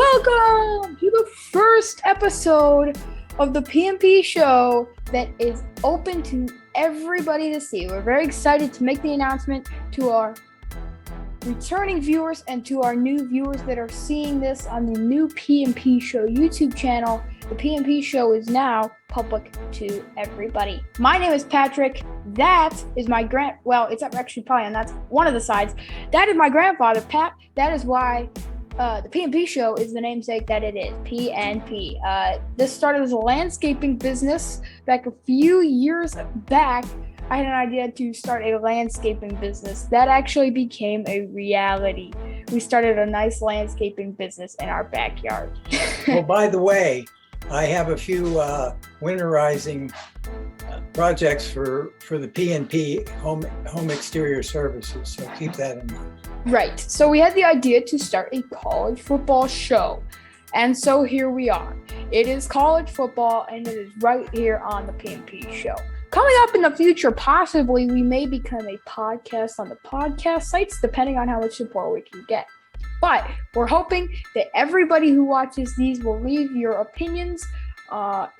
Welcome to the first episode of the P&P Show that is open to everybody to see. We're very excited to make the announcement to our returning viewers and to our new viewers that are seeing this on the new P&P Show YouTube channel. The P&P Show is now public to everybody. My name is Patrick. That is my it's actually probably on that's one of the sides. That is my grandfather, Pat. That is why the P&P Show is the namesake that it is, P&P. This started as a landscaping business back a few years back. I had an idea to start a landscaping business. That actually became a reality. We started a nice landscaping business in our backyard. Well, by the way, I have a few winterizing projects for the P&P home exterior services, so keep that in mind. Right. So we had the idea to start a college football show. And so here we are. It is college football, and it is right here on the P&P Show. Coming up in the future, possibly, we may become a podcast on the podcast sites, depending on how much support we can get. But we're hoping that everybody who watches these will leave your opinions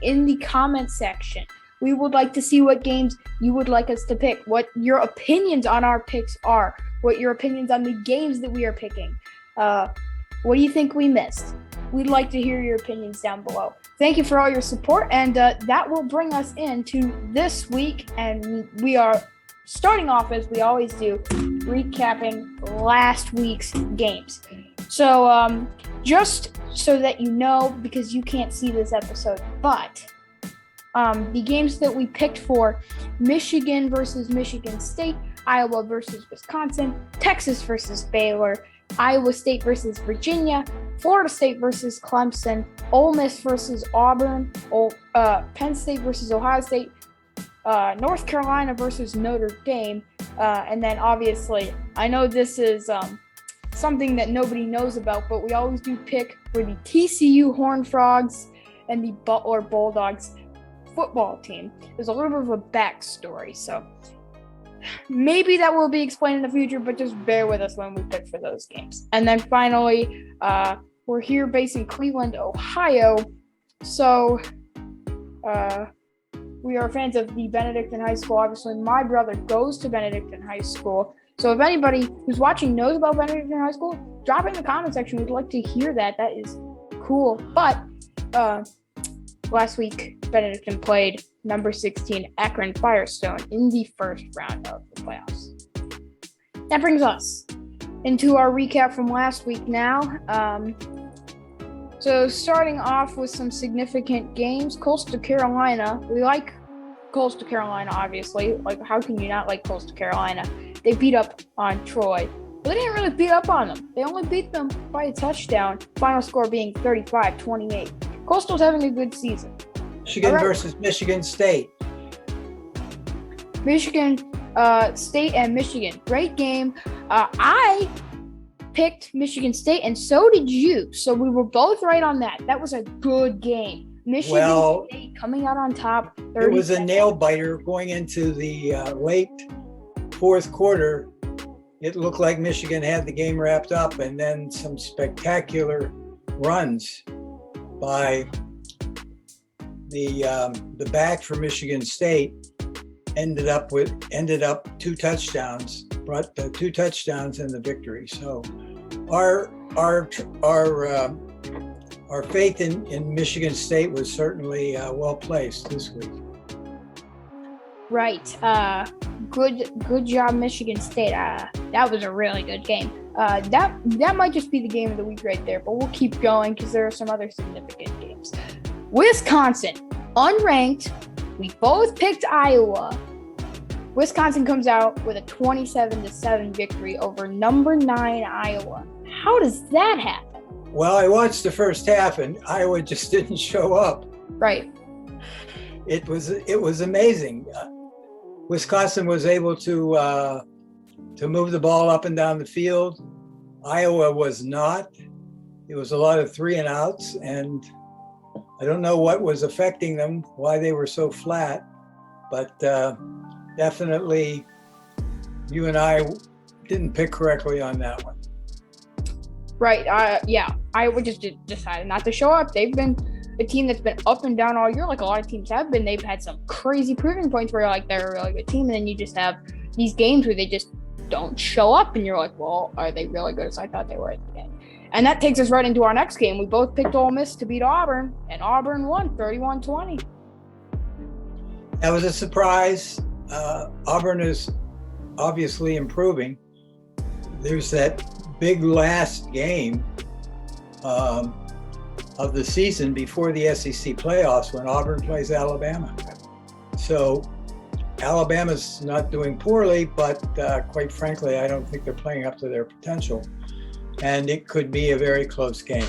in the comment section. We would like to see what games you would like us to pick, what your opinions on our picks are, what your opinions on the games that we are picking. What do you think we missed? We'd like to hear your opinions down below. Thank you for all your support, and that will bring us into this week, and we are starting off, as we always do, recapping last week's games. So just so that you know, because you can't see this episode, but the games that we picked for: Michigan versus Michigan State, Iowa versus Wisconsin, Texas versus Baylor, Iowa State versus Virginia, Florida State versus Clemson, Ole Miss versus Auburn, Penn State versus Ohio State, North Carolina versus Notre Dame, and then obviously, I know this is something that nobody knows about, but we always do pick for the TCU Horned Frogs and the Butler Bulldogs football team. There's a little bit of a backstory, so maybe that will be explained in the future, but just bear with us when we pick for those games. And then finally, we're here based in Cleveland, Ohio, so we are fans of the Benedictine High School. Obviously, my brother goes to Benedictine High School, so if anybody who's watching knows about Benedictine High School, drop it in the comment section. We'd like to hear that. That is cool. But last week, Benedictine played number 16 Akron Firestone in the first round of the playoffs. That brings us into our recap from last week now. So starting off with some significant games, Coastal Carolina. We like Coastal Carolina, obviously. Like, how can you not like Coastal Carolina? They beat up on Troy. But they didn't really beat up on them. They only beat them by a touchdown, final score being 35-28. Coastal's having a good season. Michigan versus Michigan State. Michigan State and Michigan. Great game. I picked Michigan State, and so did you. So we were both right on that. That was a good game. Michigan State coming out on top. It was a nail-biter going into the late fourth quarter. It looked like Michigan had the game wrapped up, and then some spectacular runs by the back for Michigan State ended up two touchdowns, brought the two touchdowns and the victory. So our faith in Michigan State was certainly well placed this week. Right. Good job, Michigan State. That was a really good game. That might just be the game of the week right there, but we'll keep going because there are some other significant games. Wisconsin, unranked. We both picked Iowa. Wisconsin comes out with a 27-7 victory over number 9 Iowa. How does that happen? Well, I watched the first half and Iowa just didn't show up. Right. It was amazing. Wisconsin was able to move the ball up and down the field. Iowa was not. It was a lot of 3 and outs, and I don't know what was affecting them, why they were so flat, but definitely you and I didn't pick correctly on that one. Right. Yeah. Iowa just decided not to show up. They've been a team that's been up and down all year, like a lot of teams have been. They've had some crazy proving points where like they're a really good team, and then you just have these games where they just don't show up, and you're like, well, are they really good as I thought they were at the game? And that takes us right into our next game. We both picked Ole Miss to beat Auburn, and Auburn won 31-20. That was a surprise. Auburn is obviously improving. There's that big last game of the season before the SEC playoffs when Auburn plays Alabama. So Alabama's not doing poorly, but quite frankly, I don't think they're playing up to their potential. And it could be a very close game.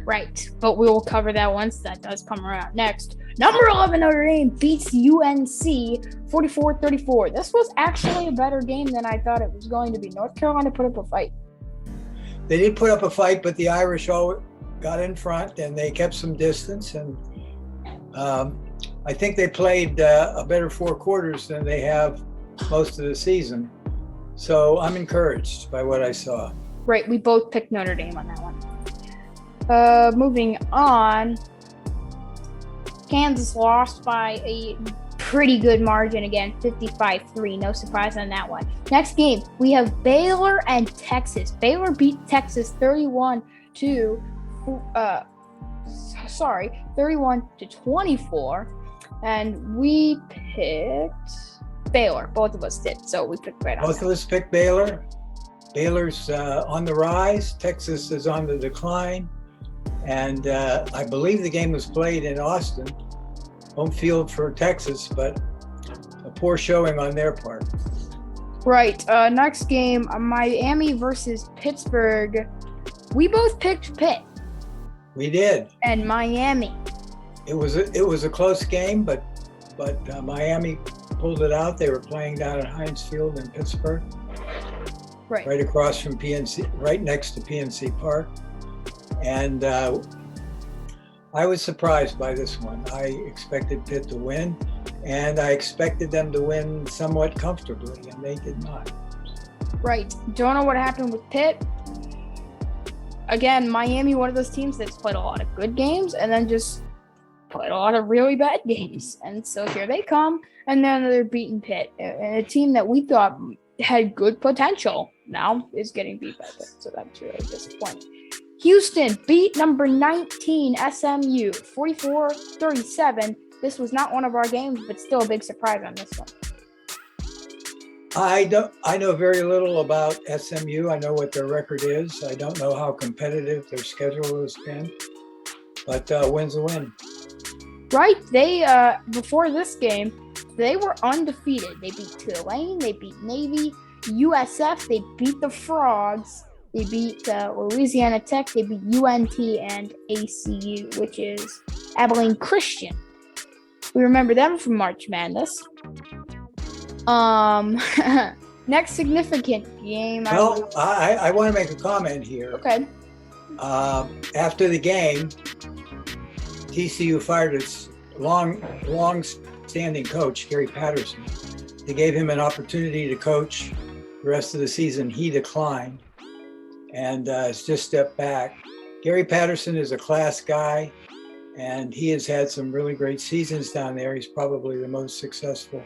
Right, but we will cover that once that does come around. Next, number 11 Notre Dame beats UNC 44-34. This was actually a better game than I thought it was going to be. North Carolina put up a fight. They did put up a fight, but the Irish all got in front and they kept some distance. And I think they played a better 4 quarters than they have most of the season. So I'm encouraged by what I saw. Right, we both picked Notre Dame on that one. Moving on, Kansas lost by a pretty good margin again, 55-3. No surprise on that one. Next game, we have Baylor and Texas. Baylor beat Texas 31-24, and we picked Baylor. Both of us did, so we picked right on. Both of us picked Baylor. Baylor's on the rise. Texas is on the decline. And I believe the game was played in Austin, home field for Texas, but a poor showing on their part. Right. Next game, Miami versus Pittsburgh. We both picked Pitt. We did. And Miami. It was a close game, but Miami pulled it out. They were playing down at Heinz Field in Pittsburgh, right across from PNC, right next to PNC Park. And I was surprised by this one. I expected Pitt to win, and I expected them to win somewhat comfortably, and they did not. Right. Don't know what happened with Pitt. Again, Miami, one of those teams that's played a lot of good games and then just played a lot of really bad games. And so here they come, and then they're beating Pitt. And a team that we thought had good potential now is getting beat by Pitt. So that's really disappointing. Houston beat number 19 SMU 44-37. This was not one of our games, but still a big surprise on this one. I know very little about SMU. I know what their record is. I don't know how competitive their schedule has been, but win's a win. Right. They before this game, they were undefeated. They beat Tulane, they beat Navy, USF, they beat the Frogs. They beat Louisiana Tech. They beat UNT and ACU, which is Abilene Christian. We remember them from March Madness. Next significant game. Well, I want to make a comment here. Okay. After the game, TCU fired its long-standing coach, Gary Patterson. They gave him an opportunity to coach the rest of the season. He declined. And has just stepped back. Gary Patterson is a class guy, and he has had some really great seasons down there. He's probably the most successful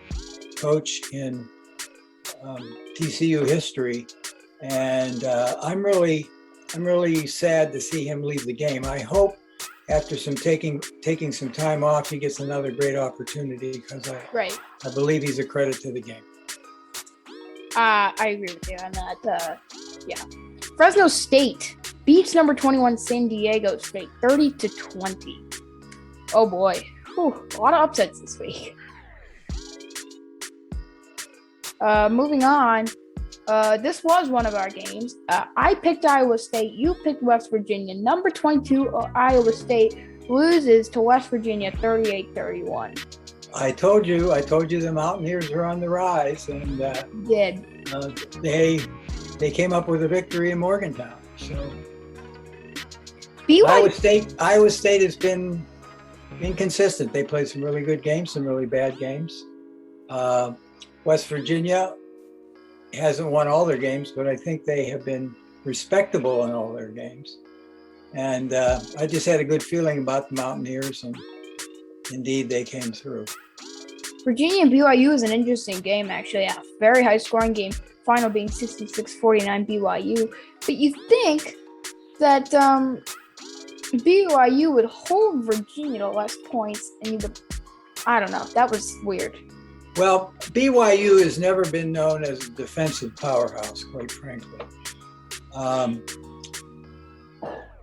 coach in TCU history, and I'm really sad to see him leave the game. I hope after some taking some time off, he gets another great opportunity because I believe he's a credit to the game. I agree with you on that. Yeah. Fresno State beats number 21 San Diego State 30-20. Oh boy. Whew, a lot of upsets this week. Moving on. This was one of our games. I picked Iowa State. You picked West Virginia. Number 22 Iowa State loses to West Virginia 38-31. I told you the Mountaineers are on the rise, and they came up with a victory in Morgantown. So Iowa State has been inconsistent. They played some really good games, some really bad games. West Virginia hasn't won all their games, but I think they have been respectable in all their games. And I just had a good feeling about the Mountaineers, and indeed they came through. Virginia and BYU is an interesting game, actually. A very high-scoring game. Final being 66-49 BYU. But you think that BYU would hold Virginia to less points, and I don't know. That was weird. Well, BYU has never been known as a defensive powerhouse, quite frankly.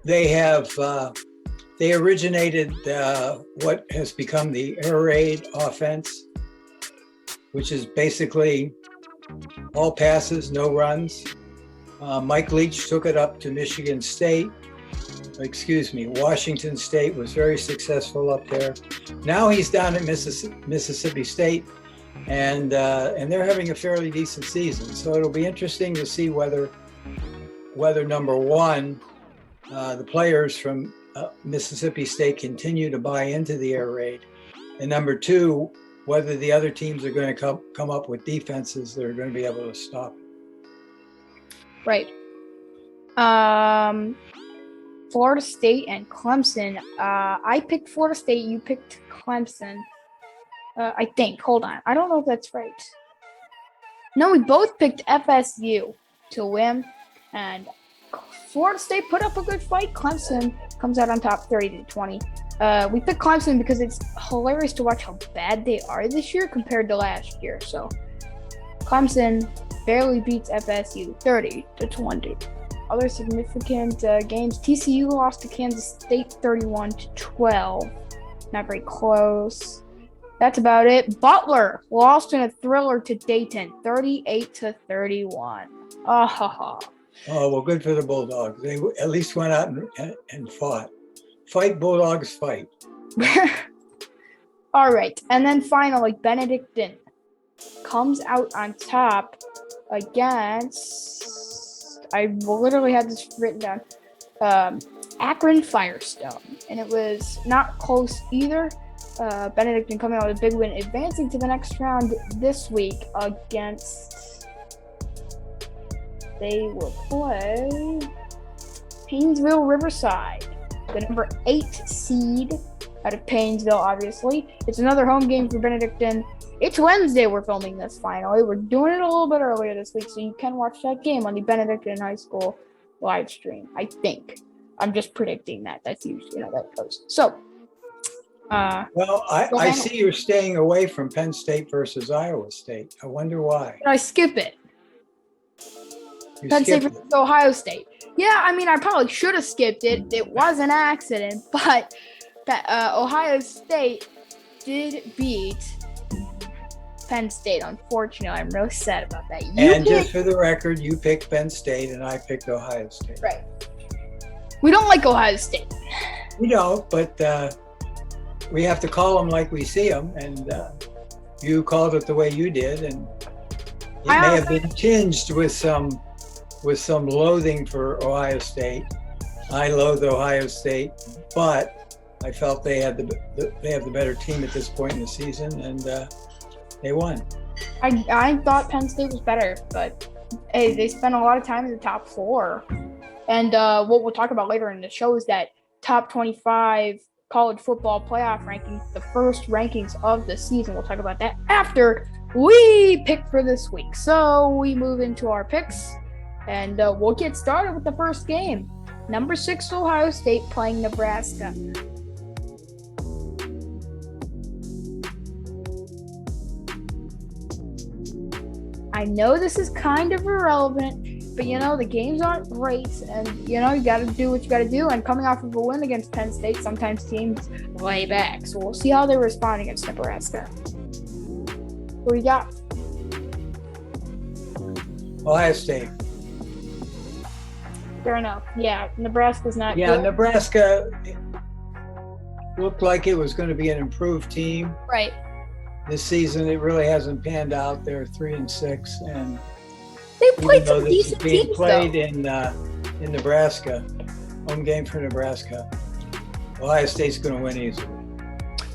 They originated what has become the air raid offense, which is basically all passes, no runs. Mike Leach took it up to Washington State was very successful up there. Now he's down at Mississippi State, and they're having a fairly decent season. So it'll be interesting to see whether number one, the players from Mississippi State continue to buy into the air raid, and number two, whether the other teams are going to come up with defenses that are going to be able to stop it. Right. Florida State and Clemson. I picked Florida State. You picked Clemson. I think. Hold on. I don't know if that's right. No, we both picked FSU to win, and Florida State put up a good fight. Clemson comes out on top 30-20. We picked Clemson because it's hilarious to watch how bad they are this year compared to last year. So Clemson barely beats FSU 30-20. Other significant games: TCU lost to Kansas State 31-12. Not very close. That's about it. Butler lost in a thriller to Dayton 38-31. Oh, well, good for the Bulldogs. They at least went out and fought. Fight, Bulldogs, fight. All right. And then finally, Benedictine comes out on top against, I literally had this written down, Akron Firestone. And it was not close either. Benedictine coming out with a big win, advancing to the next round this week against, they will play Painesville Riverside, the number 8 seed out of Painesville, obviously. It's another home game for Benedictine. It's Wednesday we're filming this finally. We're doing it a little bit earlier this week, so you can watch that game on the Benedictine High School live stream, I think. I'm just predicting that. That's usually how that goes. So, well, I see you're staying away from Penn State versus Iowa State. I wonder why. Did I skip it? Penn State versus Ohio State. Yeah, I mean, I probably should have skipped it. It was an accident, but Ohio State did beat Penn State. Unfortunately, I'm really sad about that. Just for the record, you picked Penn State and I picked Ohio State. Right. We don't like Ohio State. We don't, but we have to call them like we see them, and you called it the way you did, and it may have been tinged with some loathing for Ohio State. I loathe Ohio State, but I felt they have the better team at this point in the season, and they won. I thought Penn State was better, but hey, they spent a lot of time in the top 4. And what we'll talk about later in the show is that top 25 college football playoff rankings, the first rankings of the season. We'll talk about that after we pick for this week. So we move into our picks, and we'll get started with the first game. Number 6 Ohio State playing Nebraska. I know this is kind of irrelevant, but the games aren't great, and you got to do what you got to do. And coming off of a win against Penn State, sometimes teams lay back. So we'll see how they respond against Nebraska. What do you got? Ohio State. Fair enough. Yeah, Nebraska's not good. Yeah, Nebraska looked like it was going to be an improved team. Right. This season, it really hasn't panned out. They're 3-6, and they played some decent teams, being played in Nebraska, home game for Nebraska. Ohio State's going to win easily.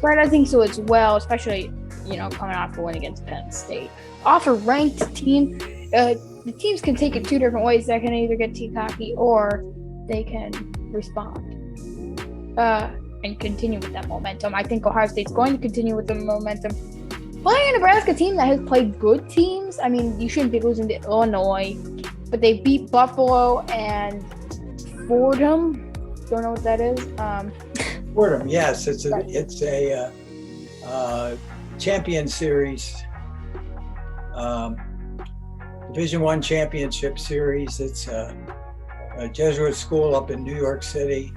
Right, I think so as well, especially coming off a win against Penn State. Off a ranked team, the teams can take it 2 different ways. They can either get too cocky or they can respond and continue with that momentum. I think Ohio State's going to continue with the momentum. Playing a Nebraska team that has played good teams, I mean, you shouldn't be losing to Illinois, but they beat Buffalo and Fordham. Don't know what that is. Fordham, yes, it's a champion series, Division I championship series. It's a Jesuit school up in New York City.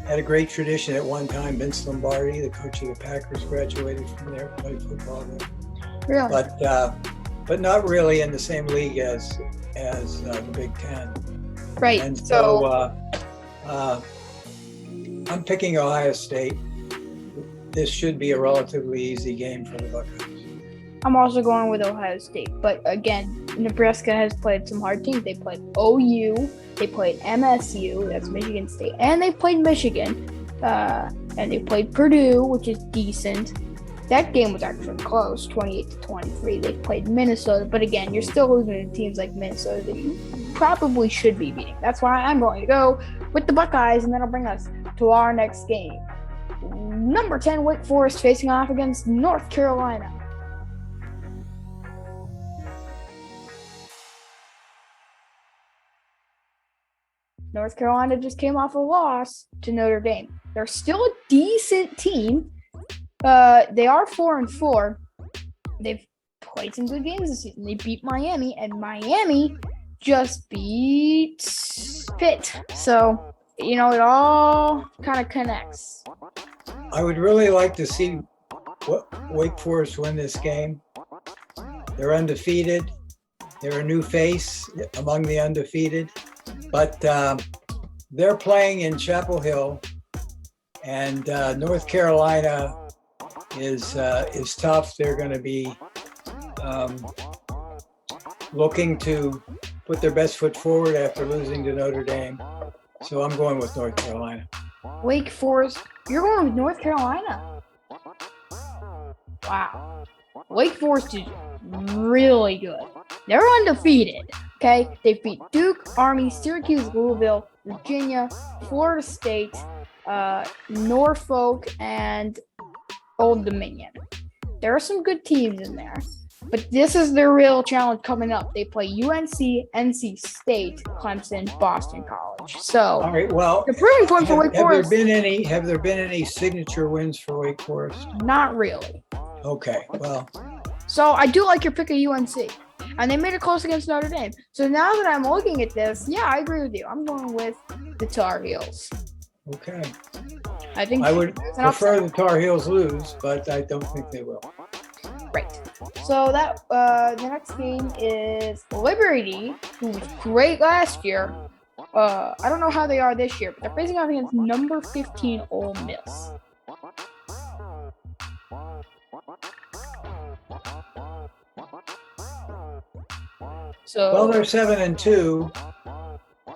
Had a great tradition at one time. Vince Lombardi, the coach of the Packers, graduated from there, played football there. Really? But not really in the same league as the Big Ten. Right. And so I'm picking Ohio State. This should be a relatively easy game for the Buckeyes. I'm also going with Ohio State. But again, Nebraska has played some hard teams. They played OU, they played MSU, that's Michigan State, and they played Michigan. And they played Purdue, which is decent. That game was actually close, 28-23. They played Minnesota, but again, you're still losing to teams like Minnesota that you probably should be beating. That's why I'm going to go with the Buckeyes, and that'll bring us to our next game. Number 10, Wake Forest facing off against North Carolina. North Carolina just came off a loss to Notre Dame. They're still a decent team. They are 4-4. They've played some good games this season. They beat Miami, and Miami just beat Pitt. So, it all kind of connects. I would really like to see Wake Forest win this game. They're undefeated. They're a new face among the undefeated. But they're playing in Chapel Hill, and North Carolina is tough. They're going to be looking to put their best foot forward after losing to Notre Dame. So I'm going with North Carolina. Wake Forest, you're going with North Carolina? Wow. Wake Forest is really good. They're undefeated, okay? They beat Duke, Army, Syracuse, Louisville, Virginia, Florida State, Norfolk, and Old Dominion. There are some good teams in there, but this is their real challenge coming up. They play UNC, NC State, Clemson, Boston College. So, all right, well, the proving point for Wake Forest. Have there been any signature wins for Wake Forest? Not really. Okay, well. So I do like your pick of UNC. And they made it close against Notre Dame. So now that I'm looking at this, yeah, I agree with you. I'm going with the Tar Heels. Okay. I think I would prefer the Tar Heels lose, but I don't think they will. Right. So that the next game is Liberty, who was great last year. I don't know how they are this year, but they're facing off against number 15 Ole Miss. So, well, they're 7-2.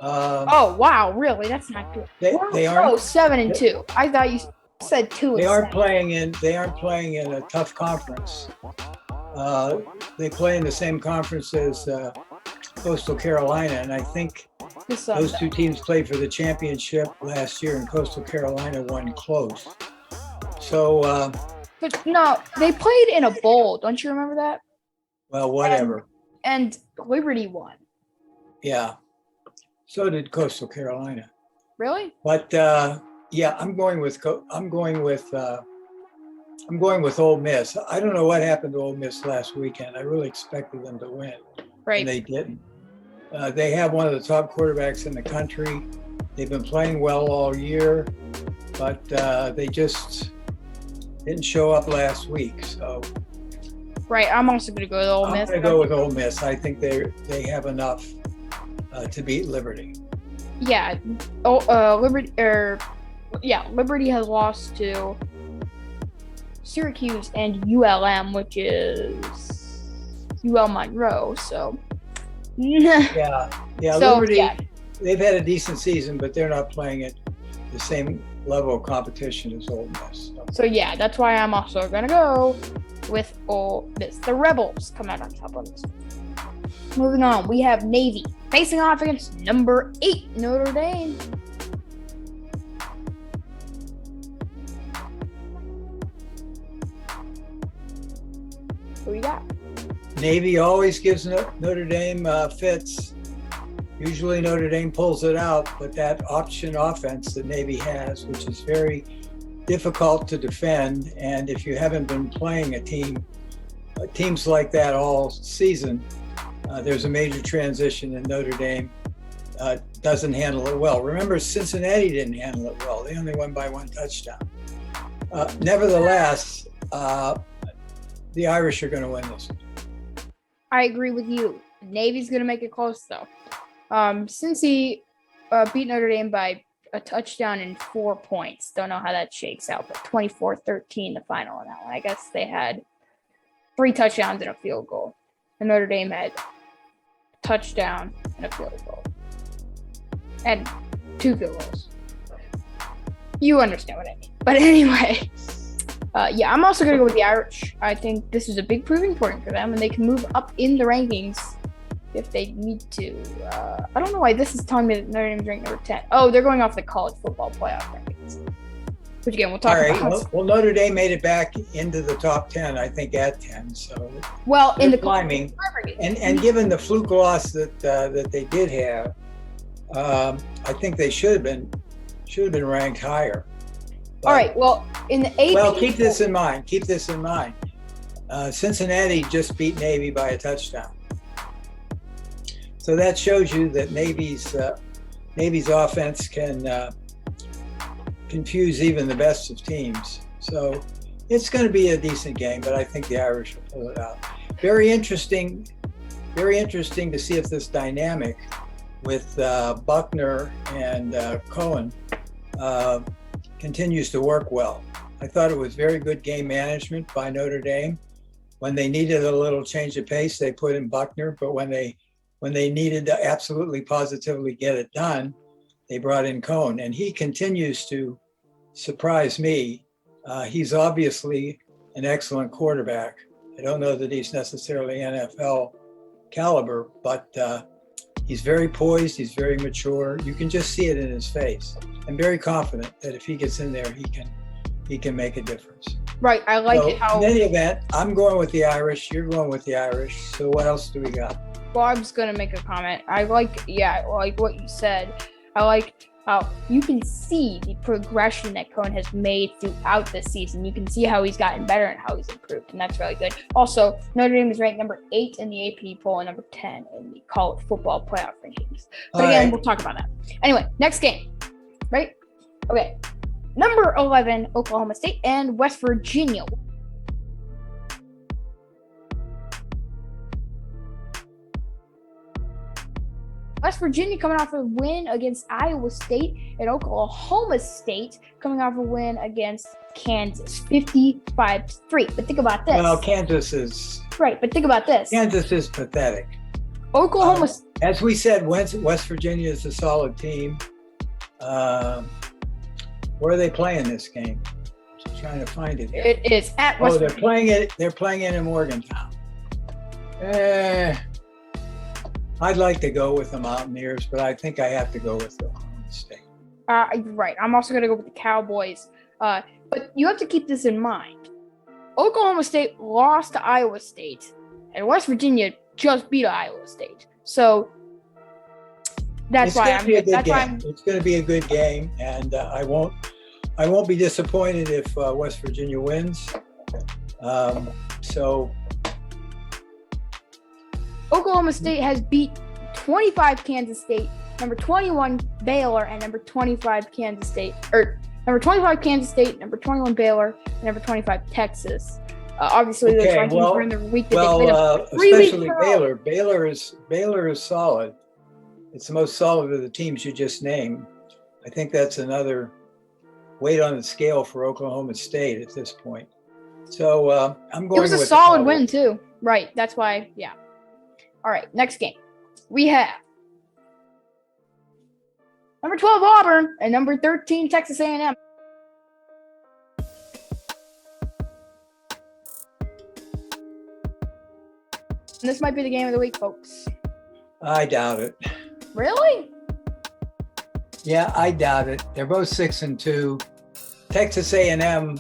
Oh wow, really? That's not good. They aren't 7-2. I thought you said 2. They aren't playing in a tough conference. They play in the same conference as Coastal Carolina, and I think those two teams played for the championship last year, and Coastal Carolina won close. So, but no, they played in a bowl. Don't you remember that? Well, whatever. And Liberty won. Yeah. So did Coastal Carolina. Really? But yeah, I'm going with Ole Miss. I don't know what happened to Ole Miss last weekend. I really expected them to win, right? And they didn't. They have one of the top quarterbacks in the country. They've been playing well all year, but they just didn't show up last week. So. Right, I'm also going to go with Ole Miss. I'm going to go with Ole Miss. I think they have enough to beat Liberty. Yeah, Liberty has lost to Syracuse and ULM, which is UL Monroe. So yeah. So, Liberty. Yeah. They've had a decent season, but they're not playing at the same level of competition as Ole Miss. So yeah, that's why I'm also going to go with Ole Miss. The Rebels come out on top of this. Moving on, we have Navy facing off against number 8 Notre Dame. Who you got? Navy always gives Notre Dame fits. Usually Notre Dame pulls it out, but that option offense that Navy has, which is very difficult to defend, and if you haven't been playing teams like that all season, there's a major transition, and Notre Dame doesn't handle it well. Remember, Cincinnati didn't handle it well. They only won by 1 touchdown. Nevertheless, the Irish are going to win this. I agree with you. Navy's going to make it close, though. Cincy beat Notre Dame by a touchdown and 4 points. Don't know how that shakes out, but 24-13 the final on that one. I guess they had 3 touchdowns and a field goal. And Notre Dame had a touchdown and a field goal. And 2 field goals. You understand what I mean. But anyway, I'm also going to go with the Irish. I think this is a big proving point for them, and they can move up in the rankings if they need to. I don't know why this is telling me that Notre Dame's ranked number 10. Oh, they're going off the college football playoff rankings. Which again, we'll talk about. Well, Notre Dame made it back into the top 10, I think, at 10. So in the climbing, and given the fluke loss that they did have, I think they should have been ranked higher. But, all right. Well, in the AP. Well, keep this in mind. Cincinnati just beat Navy by a touchdown. So that shows you that Navy's offense can confuse even the best of teams. So it's going to be a decent game, but I think the Irish will pull it out. Very interesting to see if this dynamic with Buckner and Cohen continues to work well. I thought it was very good game management by Notre Dame. When they needed a little change of pace, they put in Buckner, but when they needed to absolutely positively get it done, they brought in Cohen, and he continues to surprise me. He's obviously an excellent quarterback. I don't know that he's necessarily NFL caliber, but he's very poised, he's very mature. You can just see it in his face. I'm very confident that if he gets in there, he can make a difference. Right, I like how... In any event, I'm going with the Irish, you're going with the Irish, so what else do we got? Well, I'm just going to make a comment. I like what you said. I like how you can see the progression that Cohen has made throughout the season. You can see how he's gotten better and how he's improved, and that's really good. Also, Notre Dame is ranked number 8 in the AP poll and number 10 in the college football playoff rankings. But again, we'll talk about that. Anyway, next game, right? Okay. Number 11, Oklahoma State and West Virginia. West Virginia coming off a win against Iowa State, and Oklahoma State coming off a win against Kansas, 55-3. But think about this. Well, Kansas is... Right, but think about this. Kansas is pathetic. Oklahoma... as we said, West Virginia is a solid team. Where are they playing this game? I'm trying to find it here. It is at West Virginia. They're playing it in Morgantown. I'd like to go with the Mountaineers, but I think I have to go with Oklahoma State. Right. I'm also going to go with the Cowboys. But you have to keep this in mind. Oklahoma State lost to Iowa State, and West Virginia just beat Iowa State. So that's why I'm. It's going to be a good game, and I won't be disappointed if West Virginia wins. Oklahoma State has beat 25 Kansas State, number 21 Baylor, and number 25 Kansas State, or number 25 Kansas State, number 21 Baylor, and number 25 Texas. Obviously, those rankings were in the week that they played. Especially Baylor. Baylor is solid. It's the most solid of the teams you just named. I think that's another weight on the scale for Oklahoma State at this point. So I'm going with... It was a solid win, too. Right. That's why, yeah. All right, next game. We have number 12 Auburn and number 13 Texas A&M. This might be the game of the week, folks. I doubt it. Really? Yeah, I doubt it. They're both 6-2. Texas A&M,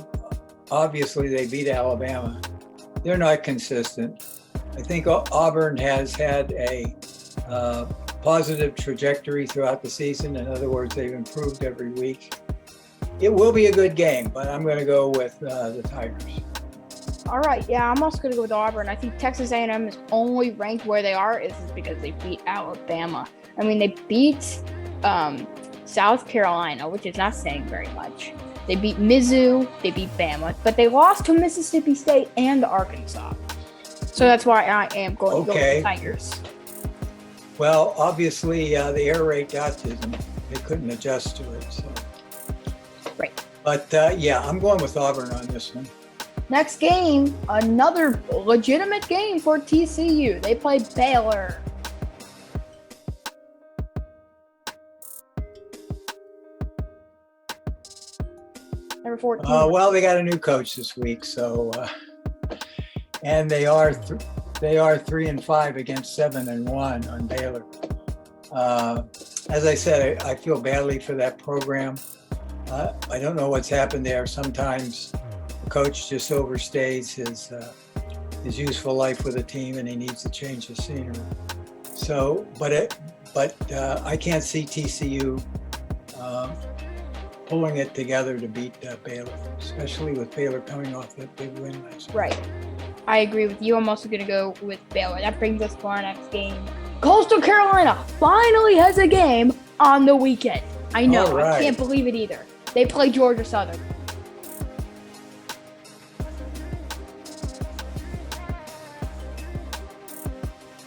obviously, they beat Alabama. They're not consistent. I think Auburn has had a positive trajectory throughout the season. In other words, they've improved every week. It will be a good game, but I'm going to go with the Tigers. All right, yeah, I'm also going to go with Auburn. I think Texas A&M is only ranked where they are is because they beat Alabama. I mean, they beat South Carolina, which is not saying very much. They beat Mizzou, they beat Bama, but they lost to Mississippi State and Arkansas. So that's why I am going to go with the Tigers. Well, obviously, the air raid got to them. They couldn't adjust to it. So. Right. But, yeah, I'm going with Auburn on this one. Next game, another legitimate game for TCU. They play Baylor. Number 14. Well, they got a new coach this week, so and they are 3-5 against 7-1 on Baylor. As I said, I feel badly for that program. I don't know what's happened there. Sometimes the coach just overstays his useful life with a team, and he needs to change the scenery. So, but I can't see TCU pulling it together to beat Baylor, especially with Baylor coming off that big win last week. Right. I agree with you. I'm also going to go with Baylor. That brings us to our next game. Coastal Carolina finally has a game on the weekend. I know. Right. I can't believe it either. They play Georgia Southern.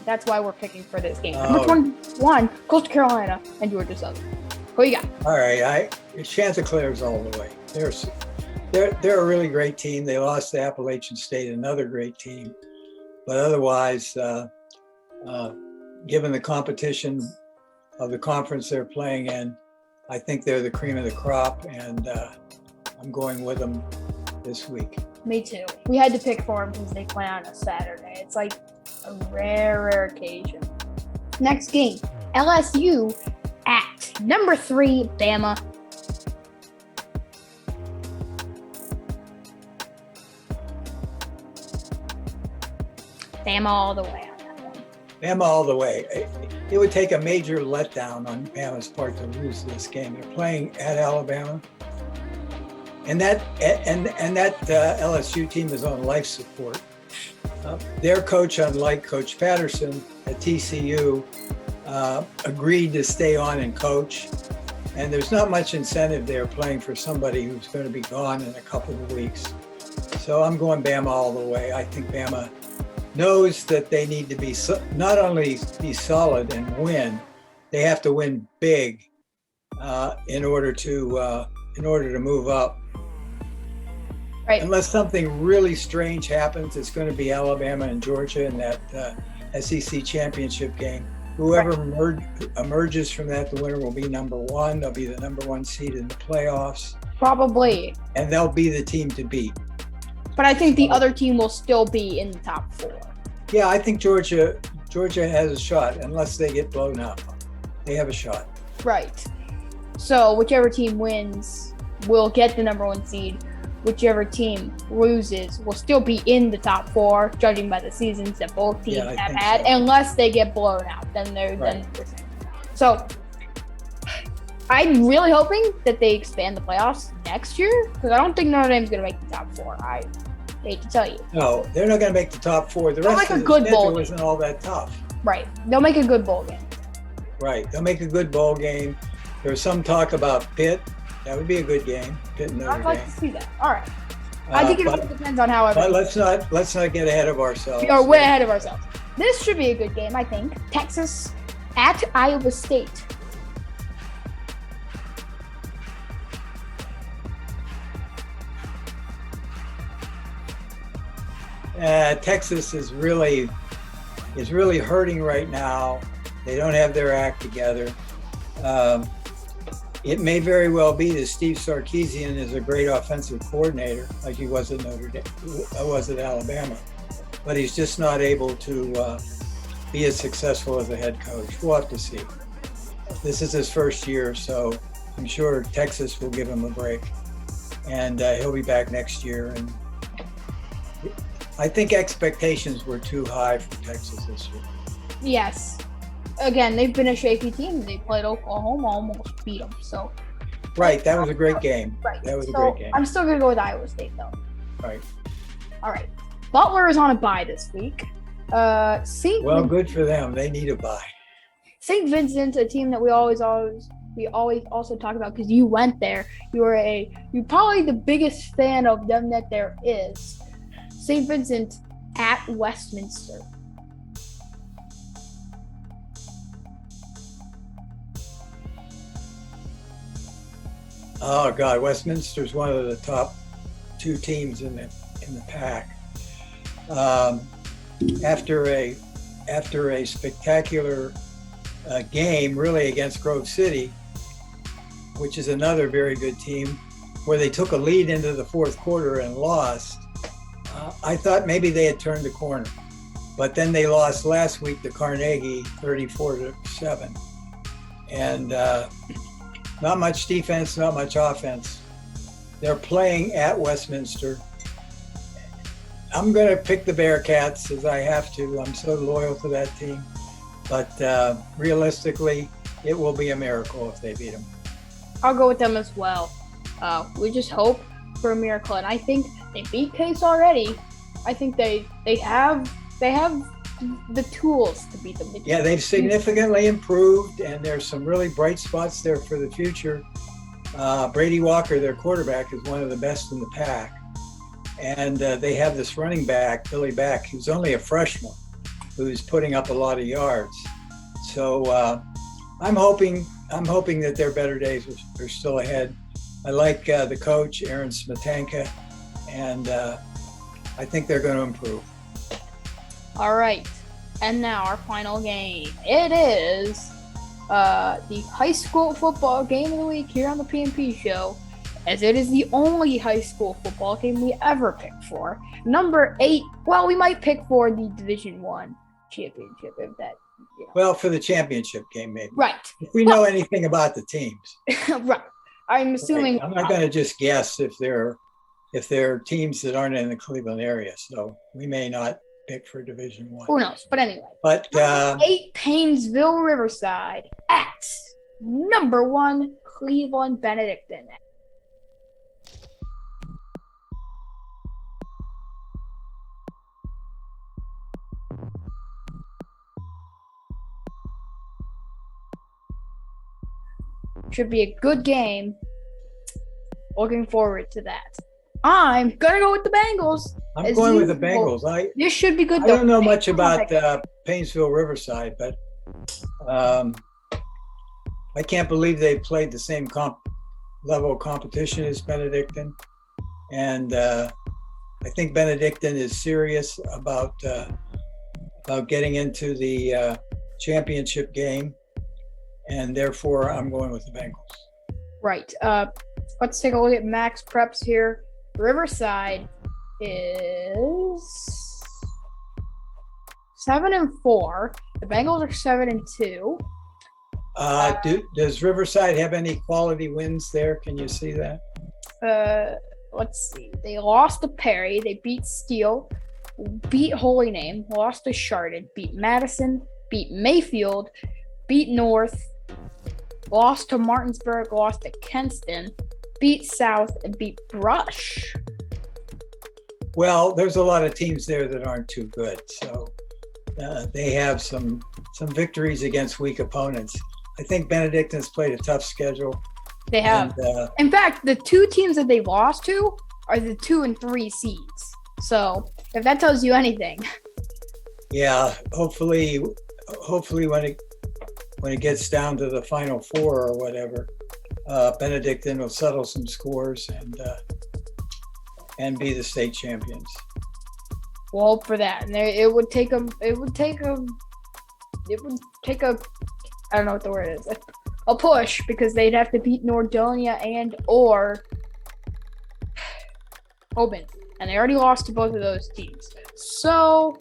That's why we're picking for this game. Number 21, Coastal Carolina and Georgia Southern. Who you got? All right, Chanticleer's all the way. They're a really great team. They lost to Appalachian State, another great team. But otherwise, given the competition of the conference they're playing in, I think they're the cream of the crop, and I'm going with them this week. Me too. We had to pick for them because they play on a Saturday. It's like a rare occasion. Next game, LSU at number 3, Bama. Bama all the way on that one. Bama all the way. It would take a major letdown on Bama's part to lose this game. They're playing at Alabama, and that LSU team is on life support. Their coach, unlike Coach Patterson at TCU, agreed to stay on and coach. And there's not much incentive there playing for somebody who's going to be gone in a couple of weeks. So I'm going Bama all the way. I think Bama knows that they need to be not only be solid and win, they have to win big in order to move up. Right. Unless something really strange happens, it's going to be Alabama and Georgia in that SEC championship game. Whoever emerges from that, the winner will be number 1. They'll be the number 1 seed in the playoffs. Probably. And they'll be the team to beat. But I think the other team will still be in the top 4. Yeah, I think Georgia has a shot unless they get blown out. They have a shot. Right. So whichever team wins will get the number 1 seed. Whichever team loses will still be in the top 4, judging by the seasons that both teams have had, unless they get blown out. Then they're So I'm really hoping that they expand the playoffs next year, because I don't think Notre Dame's going to make the top 4. I hate to tell you. No, they're not going to make the top 4. The rest of the schedule isn't all that tough. Right. They'll make a good bowl game. Right. They'll make a good bowl game. There's some talk about Pitt. That would be a good game. Pitt and Notre Dame. I'd like to see that. All right. I think it all depends on how. But let's not get ahead of ourselves. We are way ahead of ourselves. This should be a good game, I think. Texas at Iowa State. Texas is really hurting right now. They don't have their act together. It may very well be that Steve Sarkisian is a great offensive coordinator, like he was at Alabama. but he's just not able to be as successful as a head coach. We'll have to see. This is his first year, so I'm sure Texas will give him a break, and he'll be back next year. And I think expectations were too high for Texas this year. Yes. Again, they've been a shaky team. They played Oklahoma, almost beat them. So. Right, that was a great game. Right. That was a great game. I'm still gonna go with Iowa State though. Right. All right. Butler is on a bye this week. Good for them. They need a bye. St. Vincent, a team that we always also talk about because you went there. You're probably the biggest fan of them that there is. St. Vincent at Westminster. Oh God, Westminster's one of the top two teams in the pack. After a spectacular game, really, against Grove City, which is another very good team, where they took a lead into the fourth quarter and lost. I thought maybe they had turned the corner, but then they lost last week to Carnegie, 34-7, and not much defense, not much offense. They're playing at Westminster. I'm going to pick the Bearcats as I have to. I'm so loyal to that team. But realistically, it will be a miracle if they beat them. I'll go with them as well. We just hope for a miracle. And I think they beat Case already. I think they have the tools to beat them. Yeah, they've significantly improved, and there's some really bright spots there for the future. Brady Walker, their quarterback, is one of the best in the pack. And they have this running back, Billy Beck, who's only a freshman, who's putting up a lot of yards. So I'm hoping that their better days are still ahead. I like the coach, Aaron Smetanka, and I think they're going to improve. All right, and now our final game. It is the high school football game of the week here on the P&P Show, as it is the only high school football game we ever pick for. Number 8, well, we might pick for the Division I championship if that. Well, for the championship game, maybe. Right. If we know anything about the teams. Right. I'm assuming. Right. I'm not going to just guess if they're teams that aren't in the Cleveland area, so we may not pick for Division I. Who knows? But anyway. But 8 Painesville Riverside at number 1 Cleveland Benedictine. Should be a good game. Looking forward to that. I'm gonna go with the Bengals. I'm going with the Bengals. This should be good. I don't know much about Painesville Riverside, but I can't believe they played the same level of competition as Benedictine, and I think Benedictine is serious about getting into the championship game, and therefore I'm going with the Bengals. Right. Let's take a look at Max Preps here. Riverside is 7-4. The Bengals are 7-2. Does Riverside have any quality wins there? Can you see that? Let's see. They lost to Perry. They beat Steele. Beat Holy Name. Lost to Chardon. Beat Madison. Beat Mayfield. Beat North. Lost to Martinsburg. Lost to Kenston. Beat South and beat Brush. Well, there's a lot of teams there that aren't too good, so they have some victories against weak opponents. I think Benedictine's played a tough schedule. They have. And, in fact, the 2 teams that they lost to are the 2 and 3 seeds. So if that tells you anything. Yeah, hopefully when it gets down to the Final Four or whatever, Benedictine will settle some scores and be the state champions. We'll hope for that. And it would take a I don't know what the word is. A push, because they'd have to beat Nordonia and or Hoban. and they already lost to both of those teams. So,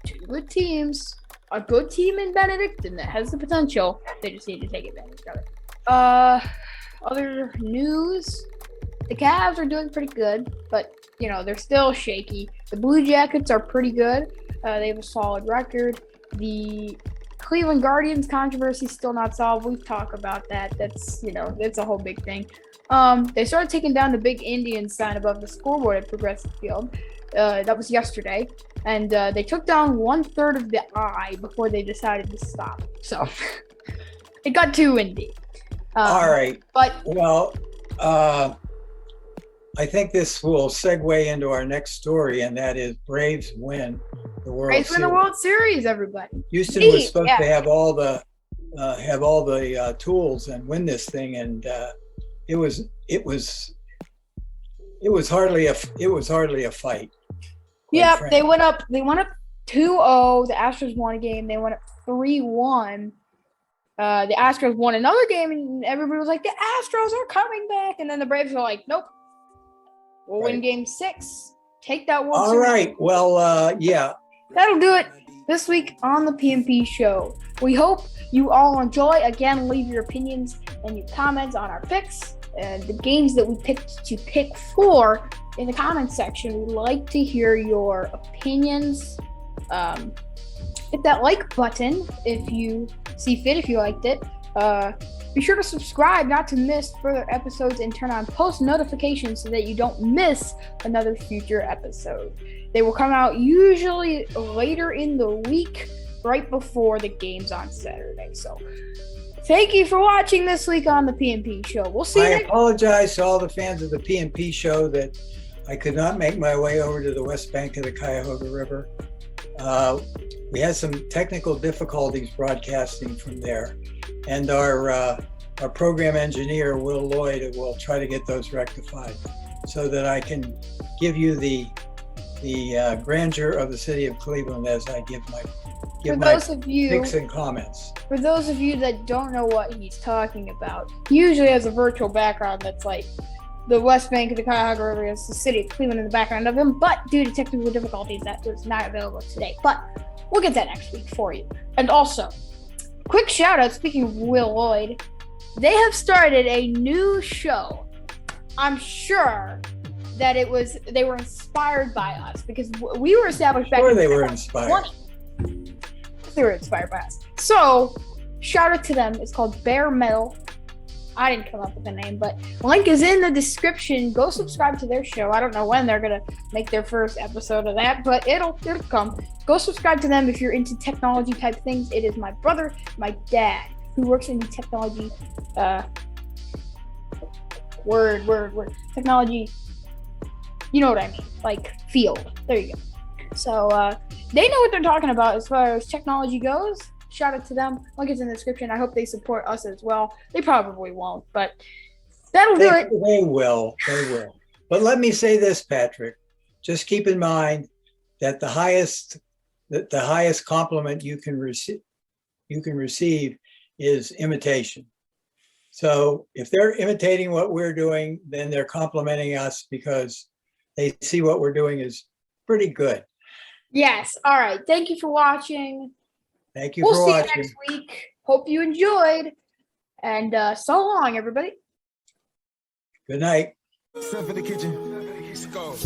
two good teams, a good team in Benedictine that has the potential. They just need to take advantage of it. Other news, the Cavs are doing pretty good, but, they're still shaky. The Blue Jackets are pretty good. They have a solid record. The Cleveland Guardians controversy is still not solved. We've talked about that. That's a whole big thing. They started taking down the big Indian sign above the scoreboard at Progressive Field. That was yesterday. And they took down 1/3 of the I before they decided to stop. So it got too windy. All right. But I think this will segue into our next story, and that is Braves win the World Series. Braves win the World Series, everybody. Houston was supposed to have all the tools and win this thing, and it was hardly a fight. Yeah, they went up 2-0. The Astros won a game. They went up 3-1. The Astros won another game, and everybody was like, the Astros are coming back. And then the Braves were like, nope. We'll win game 6. Take that World Series. All right. Well, yeah. That'll do it this week on the P&P Show. We hope you all enjoy. Again, leave your opinions and your comments on our picks and the games that we picked to pick for in the comments section. We'd like to hear your opinions. Hit that like button if you see fit, if you liked it. Be sure to subscribe not to miss further episodes and turn on post notifications so that you don't miss another future episode. They will come out usually later in the week, right before the games on Saturday. So thank you for watching this week on the P&P Show. We'll see you I apologize to all the fans of the P&P Show that I could not make my way over to the west bank of the Cuyahoga River. We had some technical difficulties broadcasting from there, and our program engineer, Will Lloyd, will try to get those rectified so that I can give you the grandeur of the city of Cleveland as I give my picks and comments. For those of you that don't know what he's talking about, he usually has a virtual background that's like the west bank of the Cuyahoga River is the city of Cleveland in the background of him, but due to technical difficulties, that was not available today. But we'll get that next week for you. And also, quick shout out, speaking of Will Lloyd, they have started a new show. I'm sure that they were inspired by us because we were established back in they were inspired. They were inspired by us. So, shout out to them. It's called Bare Metal. I didn't come up with the name, but link is in the description. Go subscribe to their show. I don't know when they're gonna make their first episode of that, but it'll come. Go subscribe to them if you're into technology type things. It is my brother, my dad, who works in the technology technology. You know what I mean, like field. There you go. So they know what they're talking about as far as technology goes. Shout out to them. Link is in the description. I hope they support us as well. They probably won't, but that'll do it. They will. But let me say this, Patrick. Just keep in mind that the highest compliment you can receive is imitation. So if they're imitating what we're doing, then they're complimenting us because they see what we're doing is pretty good. Yes. All right. Thank you for watching. Thank you for watching. We'll see you next week. Hope you enjoyed. And so long, everybody. Good night. Step in the kitchen. Let's go.